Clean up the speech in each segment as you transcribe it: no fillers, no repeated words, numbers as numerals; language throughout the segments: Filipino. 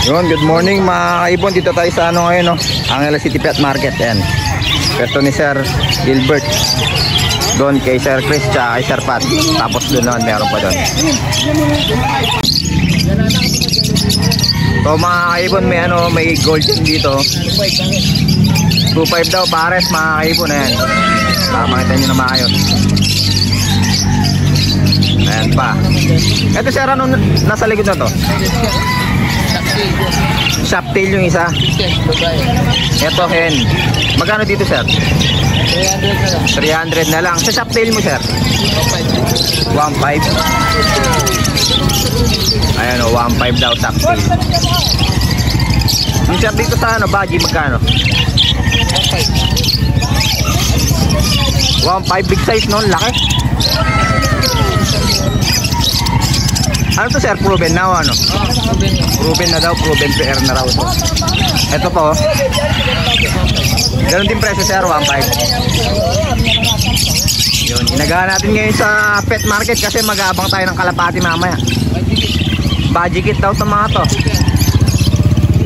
Yun, good morning mga kaibon. Dito tayo sa ano ngayon, no? Angeles City Pet Market. Yan. Pwesto ni Sir Gilbert. Doon kay Sir Chris tsaka kay Sir Pat. Tapos doon naman meron pa doon. So mga kaibon, may ano, may golden dito. 2.5 daw pares mga kaibon. Ayan. Para makita nyo na maayos. Ayan pa. Ito sir, ano nasa likod na to? Shop tail yung isa. Ito hen. Magkano dito sir? 300 na lang. Sa shop tail mo sir? 1.5. Ayan o, 1.5 daw shop tail. Yung sir dito sa ano, baji magkano? 1.5 big size nun, laki. Ano to sir? Proven na o ano? Proven na daw, proven pair na raw to. Ito po. Ganon din presyo sir, 1.5. Yun, inagahan natin ngayon sa pet market kasi mag-aabang tayo ng kalapati mamaya. Budget kit daw itong mga to.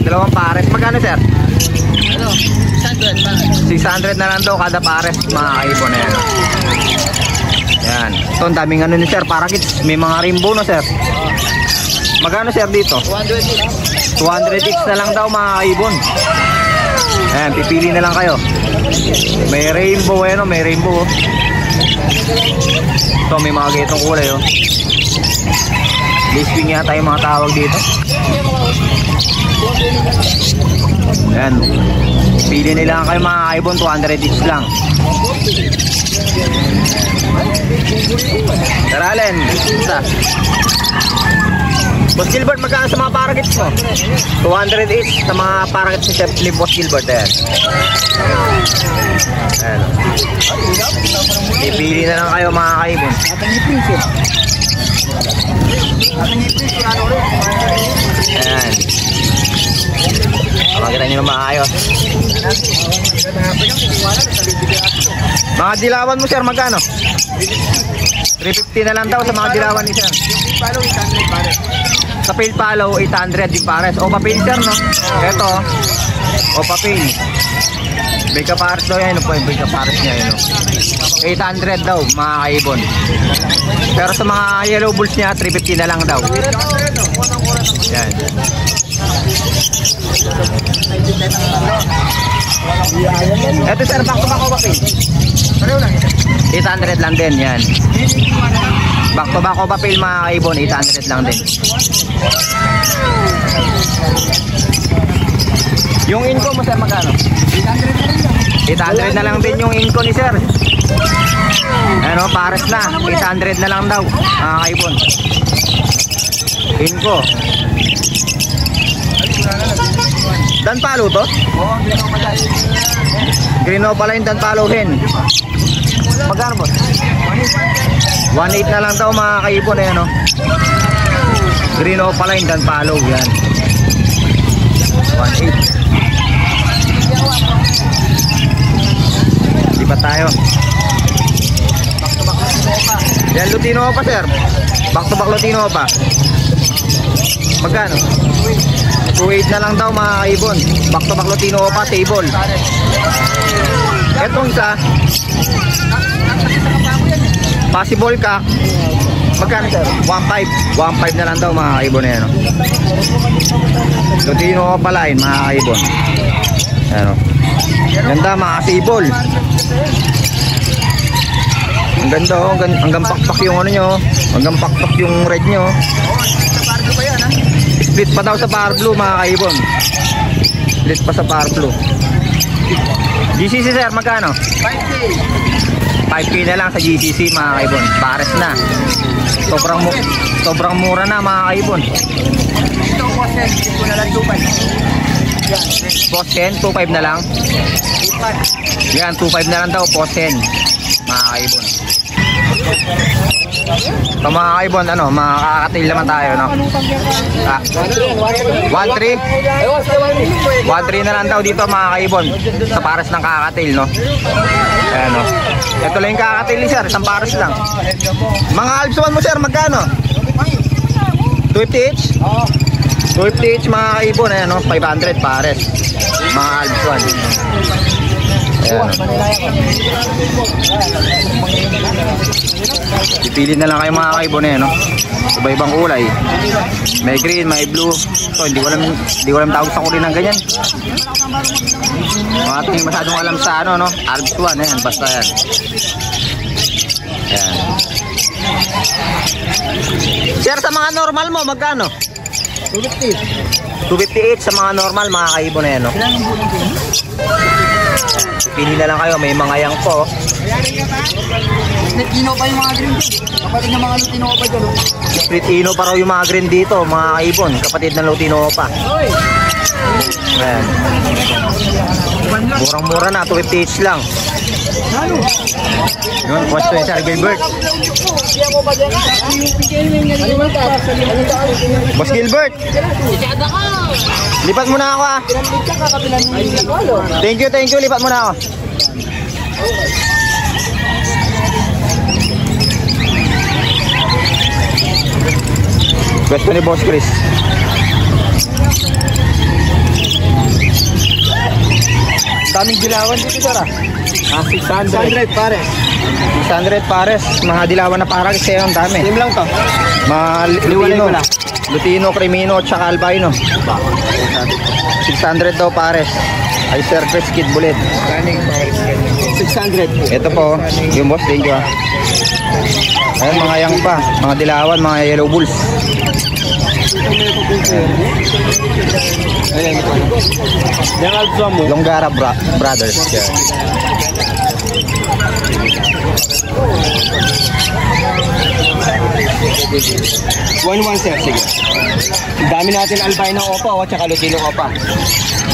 Dalawang pares. Magkano sir? 600 na lang daw kada pares mga kaibon na yan. Yan. Ito ang daming ano ni sir, parakits. May mga rainbow no sir. Magkano sir dito? 200 each na lang daw mga kaibon. Ayan, pipili na lang kayo. May rainbow eh no, may rainbow. Ito may mga ganitong kulay oh. Listing yata yung mga tawag dito. Ayan. Pili nila kayo mga kaibon, 200 each lang. Daralen, isa. Boss Gilbert, magkano sa mga parakits mo? 200 each sa mga parakits ni Chef ni Boss Gilbert. Ayan. Ayan. Ipili na lang kayo mga kaibon. Ayan. Makita nyo na maayos. Mga dilawan mo sir, magkano? 350 na lang daw sa mga dilawan ni sir. Sa pail palo 800 din pares. O papel sir no? Eto o papel. Bigka pares daw yan. Ano po yung bigka pares niya yun, no? 800 daw mga kaibon. Pero sa mga yellow bulls niya 350 na lang daw. Yan. Eto sir, back to back o papel? 800 lang din yan. Back to back o papel mga kaibon, 800 lang din. Yung inko mo sir magkano? 800 na lang din yung inko ni sir. Ano, pares na 800 na lang daw mga kaibon. Inko. Dan palo to? Green o pala yung dan palo hen. Magkano boss? 1.8 na lang daw mga kaibon eh, no? Green o pala yung dan palo yan. 1.8. Di ba tayo? Yan Lutino pa sir. Back to back Lutino pa. Magkano? 2.8 na lang daw mga kaibon. Back to back Lutino pa, table. Etong isa possible ka. Magkano sir? 1.5. 1.5 na lang daw mga kaibon na yan, no? Lutino pala yun mga kaibon. Ano? Ganda mga table. Ang ganda oh, hanggang pakpak yung ano nyo. Hanggang pakpak yung red nyo. Split pa daw sa power blue mga kaibon. Split pa sa power blue. GCC sir, magkano? 5K. 5K na lang sa GCC mga kaibon. Pares na. Sobrang mura na mga kaibon. Ito boss hen, ito na lang 2.5. Boss hen, 2.5 na lang. 2.5. Yan, 2.5 na lang daw boss hen mga kaibon. So mga kaibon, ano, makakakatil naman tayo, no? 1.3 na lang daw dito mga kaibon sa pares ng kakakatil, no? Ayan, no? Ito lang yung kakakatil ni sir, isang pares lang. Mga alpsuan mo sir, magkano? 250 each? 250 each mga kaibon. Ayan, no? 500 pares. Mga Alps 1. Ayan. Pipili na lang kayo mga kaibon. Ayan, no? Iba-ibang kulay. May green, may blue. So, hindi ko alam tawag sa kulay ng ganyan. Mga tingin masyadong alam sa ano, no? Alps 1. Ayan, basta yan. Ayan. Sir, sa mga normal mo, magkano? 250. 258 sa mga normal, mga kaibon na yan, no? Pili na lang kayo, may mga yang po. Split ino pa yung mga green. Kapatid ng mga Lutino pa dyan. Split ino pa raw yung mga green dito, mga kaibon. Kapatid ng Lutino pa. Ayan. Murang-mura na, 250 each lang. Yun, pwesto yung Sir Gilbert. Boss Gilbert, lipat muna ako ah. Thank you, lipat muna ako. Pwesto ni Boss Chris. Daming dilawan dito, sir ah. 600 pares. 600 pares. Mga dilawan na parang kasi yung dami. Same lang to. Mga Lutino, Crimino, tsaka Albino. 600 daw pares. Ay surface kid bullet. 600. Ito po, yung boss, thank you ah. Ayan, mga yang pa. Mga dilawan, mga yellow bulls. Ayan ito. Yung Alps 1 mo. Longgara Brothers. Yeah. One sir, sige. Dami natin albino opa o tsaka Lutino opa.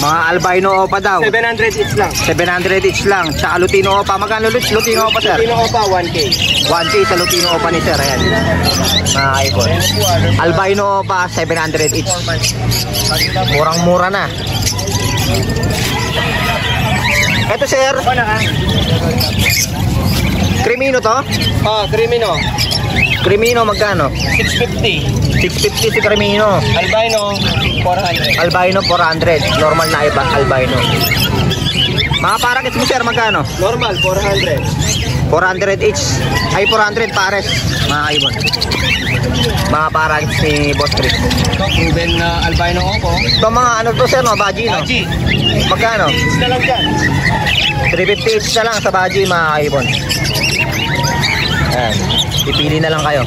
Mga albino opa daw. 700 each lang. 700 each lang. Tsaka Lutino opa. Magkano Lutino opa, sir? Lutino opa 1K. 1K sa Lutino opa ni sir. Ayan. Mga icon. Albino opa 700 each. Murang-mura na. Ito sir. Crimino to? Ah, Crimino. Crimino magkano? 650. 650 si Crimino. Albino 400. Albino 400. Normal na albino. Mga parakits mo sir magkano? Normal 400. 400 each. Ay 400 pares. Mga kaibon. Mga parakits ni Boss Chris. Even albino opo. Ito mga ano to sir, no? Baji, no? Baji. Magkano? Each na lang dyan. 350 each na lang sa Baji, mga kaibon. Ayan. Pipili na lang kayo.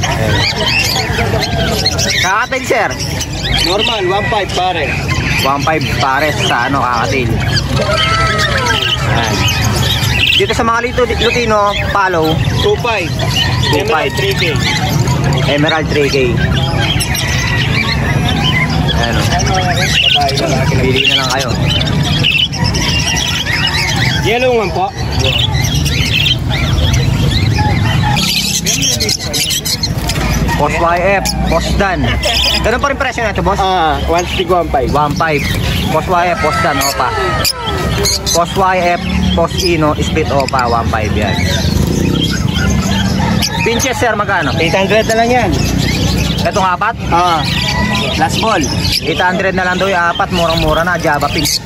Ayan. Kakatil sir. Normal 1.5 pare. 1.5 pares sa ano, kakatil. Ayan. Dito sa mga Lutino, follow 2.5. Emerald 3K. Emerald 3K. Ayan. Pili na lang kayo. Yellow nga po. Post YF, Post Dan. Ganun pa rin presyo na ito, boss? 1.5. 1.5. Post YF, Post Dan, opa. Post YF, Post Ino, split opa, 1.5 yan. Pinches, sir, magkano? 800 na lang yan. Itong apat? Last ball. 800 na lang daw yung apat, murang-mura na, Java Pinch.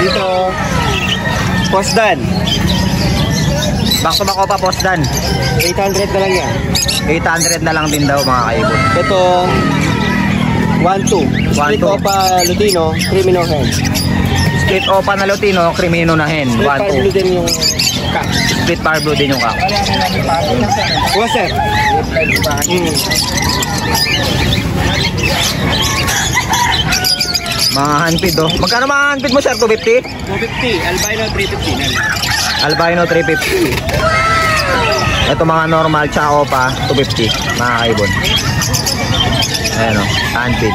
Dito, Postdan. Back to back opa, Post Dan. 800 na lang yan. 800 na lang din daw, mga kaibon. Ito, 1.2. Split 1.2. opa Lutino, Crimino hen. Split opa na Lutino, Crimino na hen. Split par blue 1.2. din yung kak. Split par blue din yung kak. Bukas sir. Mga handpid, oh. Magkano mga handpid mo, sir? 250? 250. Albino 350. Albino 350. Ito mga normal tsaka opa 250, mga kaibon. Ayan o, handpid.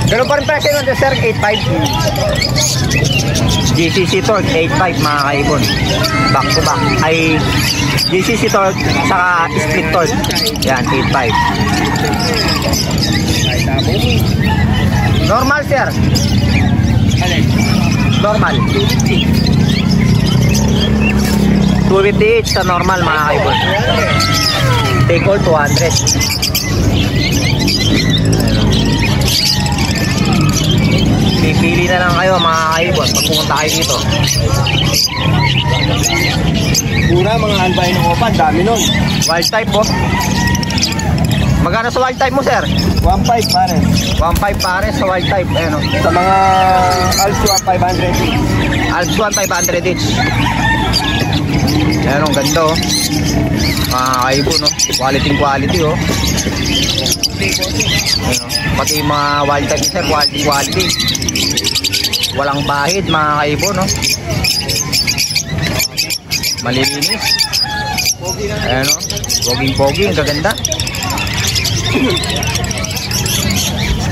Ganun pa rin presyo nun, sir, 8.5. GCC Torque 8.5, mga kaibon. Back to back. Ay GCC Torque saka split torque. Yan, 8.5. Normal, sir. Normal. 250 each sa normal mga kaibon. Take all 200. Pipili na lang kayo mga kaibon pag pumunta kayo dito. Pura mga albino opa, dami nun. Wild type po. Magkano sa wild type mo, sir? 1.5 pare. 1.5 pare sa wild type. Ayan o. Sa mga Alpha 500. Alps 1, 500 each. Ayan o, ganda o. Mga kaibon o. Quality o. Ayan o. Pati yung mga wild type ni sir, quality. Walang bahid mga kaibon o. Malilinis. Ayan o. Poging-poging, gaganda.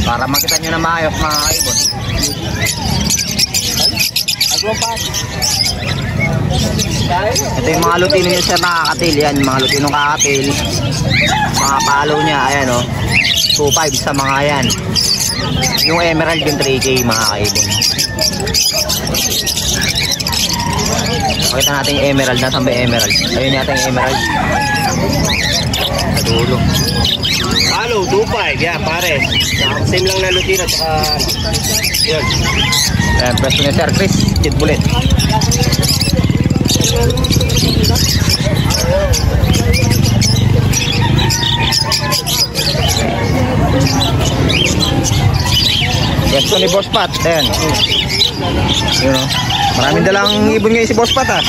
Para makita nyo na maayos mga kaibon. Ito yung mga lutino nyo sir nakakatil. Yan, mga lutino kakatil. Mga palo nya, ayan o. 2.5 sa mga yan. Yung emerald yung 3K mga kaibon. Pakita natin yung emerald. Nasaan ba yung emerald? Ayun natin yung emerald. Sa dulo. Halo, 2.5. Yan pare. Same lang na lutino. Saka yun. Ayan, pwesto ni Sir Chris Kid Bullet. Pwesto ni Boss Pat. Ayan. Yun o. Maraming dalang ibon ngayon si Boss Pat ha.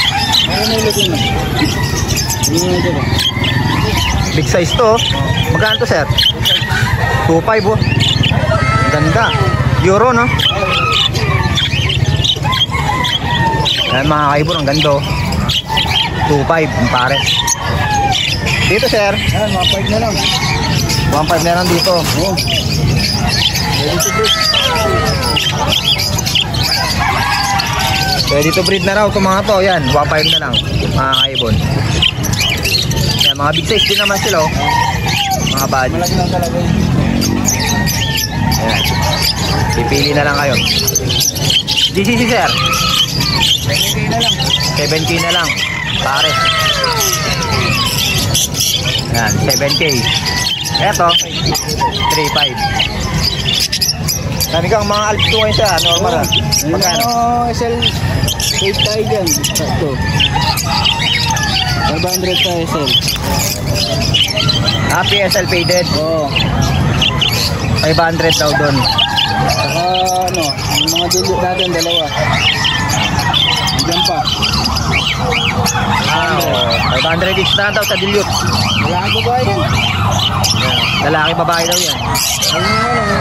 Big size to. Magkano to sir? 2.5 oh. Ganda. Euro no? Ayan mga kaibon, ang ganda oh. 2.5 ang pare. Dito sir. Ayan, 1.5 na lang. 1.5 meron dito. Oh. Ready to breed na raw itong mga to. Yan, 1.5 na lang mga kaibon. Yan, mga big size din naman sila oh. Mga bad. Malaki lang talaga yun. Ayan. Pipili na lang kayo. GCC sir. 7K na lang. 7K na lang. Pare. Yan, 7K. Eto, 3.5. Dami kang mga Alps 2 ngayon siya, normal ah. Magkano? SL 8 tayo dyan. Ito. 500 sa SL. PSL faded. Oo. 500 daw doon. Saka ano, yung mga dilute natin, dalawa. Diyan pa. Ah, 500 each na daw sa dilute. Wala ang babae yan. Lalaki babae daw yan. Ayun nga lang,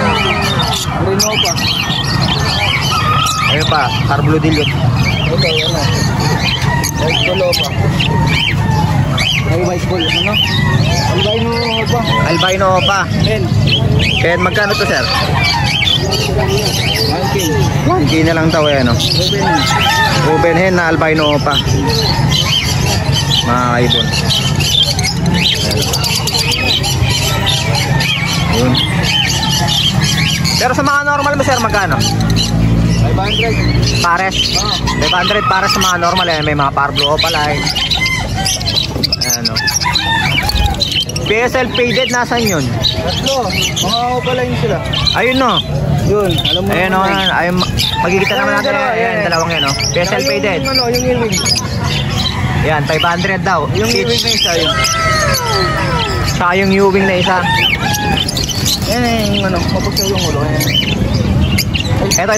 Reno pa. Ayun pa, Carblo dilute. Ito, ano. White polo pa. Ay, white polo, ano? Albino pa. Albino pa. Hen. Kaya magkano to sir? 1K. 1K na lang daw eh, no? Ruben hen na albino pa. Mga kaibon. Yun. Pero sa mga normal mo sir, magkano? 500. Pares. 500 pares sa mga normal eh. May mga parblo pala eh. Ayan o. PSL faded, nasan yun? Tatlo. Mga opala yun sila. Ayun no. Yun, alam mo. Ayun o. Ayun, magkikita naman natin. Ayan, dalawang yan o. PSL faded. Yung ano, yung earwig. Ayan, 500 daw. Yung earwig na isa yun. Saka yung Ewing na isa. Yan yung ano, mapagsaw yung ulo. Eto.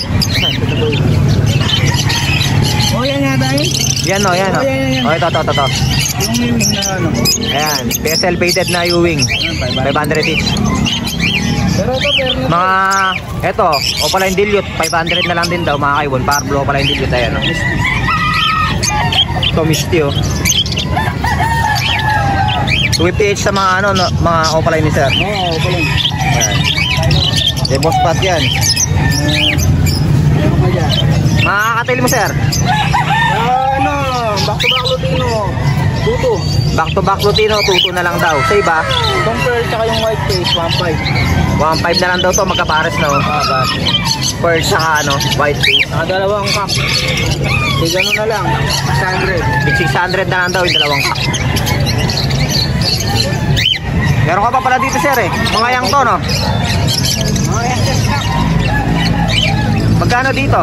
Oh, yan nga dahil. Yan o, yan o. Yan. O, ito. Yung earwig na ano. Ayan, PSL faded na Ewing. 500 each. Pero ito, pero na. Mga, eto, Opaline dilute, 500 na lang din daw mga kaibon. Parblo Opaline dilute, ayan o. Ito, misty o. 250 sa mga ano, no, mga Opaline ni sir. Oo, opala yun. Ayan. Eh, boss pat yan. Ano ka dyan? Makakatil mo sir. Ano, back to back Lutino. Tuto. Back to back Lutino, 2-2 na lang daw. Sa iba, Itong pearl tsaka yung white face, 1.5. 1.5 na lang daw to, magkapares na oh. Ba? Pearl saka ano, white face. Nakadalawang cup. Di gano'n na lang. 600. 600 na lang daw yung dalawang cup. Meron ka pa pala dito sir eh. Mga yang to no? Mga SS cup. Magkano dito?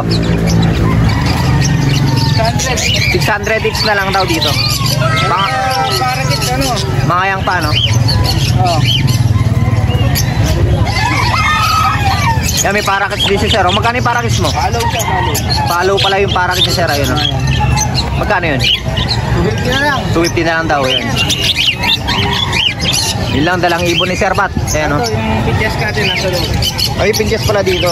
600. 600 each na lang daw dito. Mga, Parakit ano? mga yang pa no? Oo. Yan may parakits din si sir. O, magkano yung parakits mo? Follow siya, follow. Follow pala yung parakits ni sir. Ayun no? Magkano yun? 250 na lang. 250 na lang daw yun. Yun lang dalang ibon ni Sir Pat. Ayan o. Ito yung pitches natin nasa loob. Ay, pinches pala dito.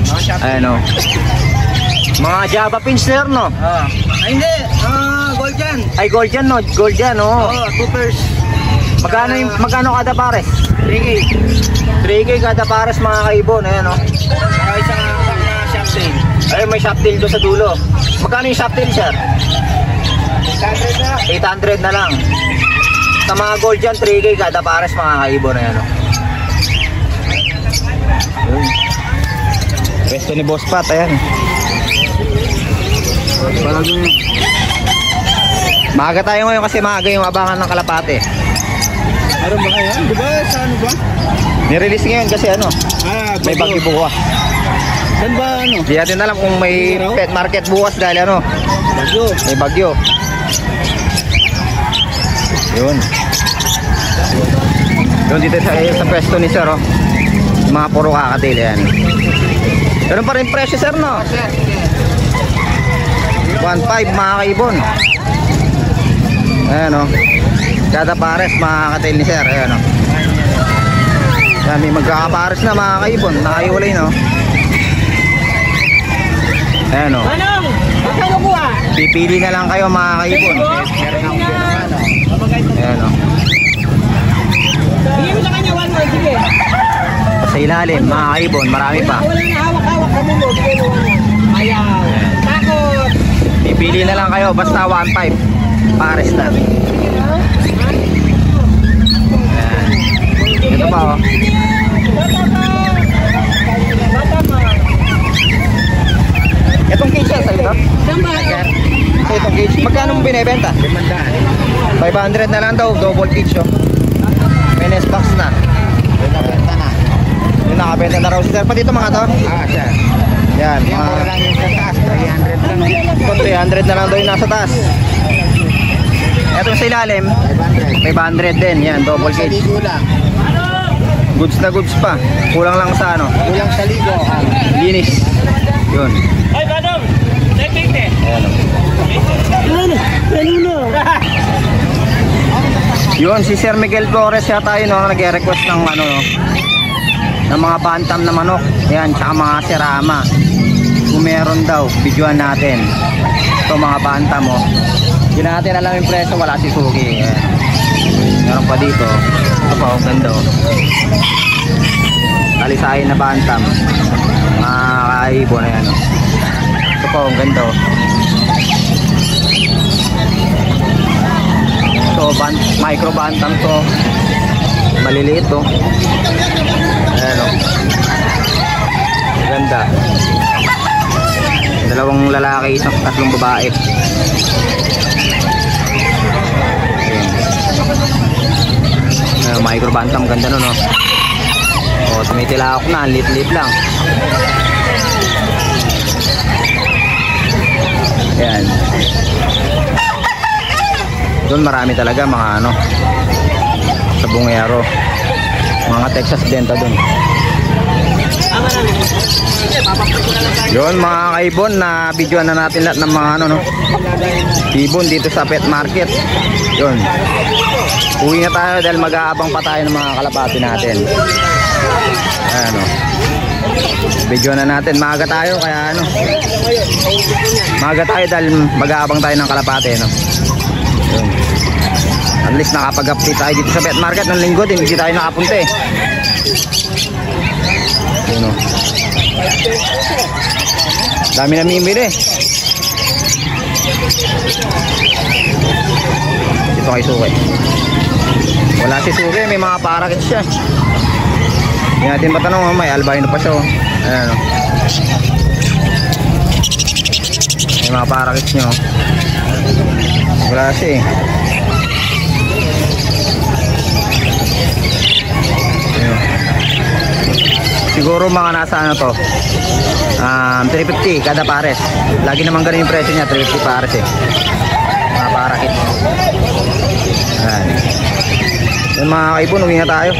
Mga shop. Ayan o. Mga Java pins sir no? Ay hindi. Gold yan. Ay gold yan no? Gold yan o. Oo, 2 pairs. Magkano kada pares? 3K. 3K kada pares mga kaibon. Ayan o. Saka isang pack na shop tail. Ay may shop tail doon sa dulo. Magkano yung shop tail sir? 600 na. 800 na lang. Sa mga gold yan 3K kada pares mga kaibon. Ayan o. Pwesto ni Boss Pat. Ayan. Parang Maaga tayo ngayon kasi maaga yung abangan ng kalapate. Meron ba kaya? Di ba sa ano ba? Nirelease ngayon kasi ano, may bagyo bukas. Saan ba ano? Hindi natin alam kung may pet market bukas dahil ano, Bagyo. may bagyo. Yun. Yun dito sa pwesto ni Sir, oh. Mga puro kakatil yan. Ganun pa rin presyo Sir, no? 1.5 mga kaibon. Ayan o. Kada pares mga kakatil ni Sir. Ayan o. Yan, may magkakapares na mga kaibon. Nakaiwalay no. Ayan o. Anong? Magkano kuha? Pipili na lang kayo mga kaibon. Ayan o. Bigyan mo sa kanya 1 sige. Sa ilalim mga kaibon. Marami pa. Wala na hawak-hawak ka mo. Bigyan mo 1. Ayaw. Takot. Pipili na lang kayo. Basta 1.5. Pares na. Ayan. Ito pa o. Itong cage yan sa'yo no? So itong cage. Magkano mo binibenta? 500 na lang daw. Double cage o. May nest box na. Nakabenta na. Yung nakabenta na raw si Sir. Pati ito mga to? Siya. Yan. Yan, Mga, mura lang yung sa taas. 300 lang. ito 300 na lang daw yung nasa taas. Itong sa ilalim. 500 din. Yan. Double Sa cage. ligo lang. Goods na goods pa. Kulang lang sa ano. Kulang sa ligo. Linis. Yun. Ay, Badong! Teknik Ayan o. Yun, si Sir Miguel Flores yata yun, no, nag-request ng ano, no, ng mga bantam na manok. Yan, tsaka mga sirama. Kung meron daw, videoan natin. Ito mga bantam, oh. Hindi natin alam yung presyo, wala si Suki. Ayan. Meron pa dito. Ito pa, ang ganda, oh. Talisahin na bantam. Mga kaibon, ayan, oh. Ito pa, ang ganda, oh. So, micro bantam to. Maliliit to. Ayan o. Ganda. Dalawang lalaki, tatlong babae. Ayan. Micro bantam, ganda nun o. O, tumitilakok na. Lit-lit lang. Ayan. Doon marami talaga mga ano sa bungero, mga Texas benta doon. Yun mga kaibon, na videoan na natin lahat ng mga ano no, ibon dito sa pet market. Yun, uwi na tayo dahil mag-aabang pa tayo ng mga kalapati natin. Ayan o, videoan na natin. Maaga tayo kaya ano, maaga tayo dahil mag-aabang tayo ng kalapati no. Yun. At least nakapag-update tayo dito sa pet market ng linggo din, hindi tayo nakapunta eh. Yun o. Dami na mimili. Dito kay Suki. Wala si Suki, may mga parakits siya. Hindi natin matanong, may albino pa siya. Ayan o. May mga parakits nyo. Wala siya eh. Ayan. Siguro mga nasa ano to, 350 kada pares. Lagi naman ganun yung presyo niya, 350 pares eh. Mga parakits. Ayan. Yan mga kaipon, uwi na tayo.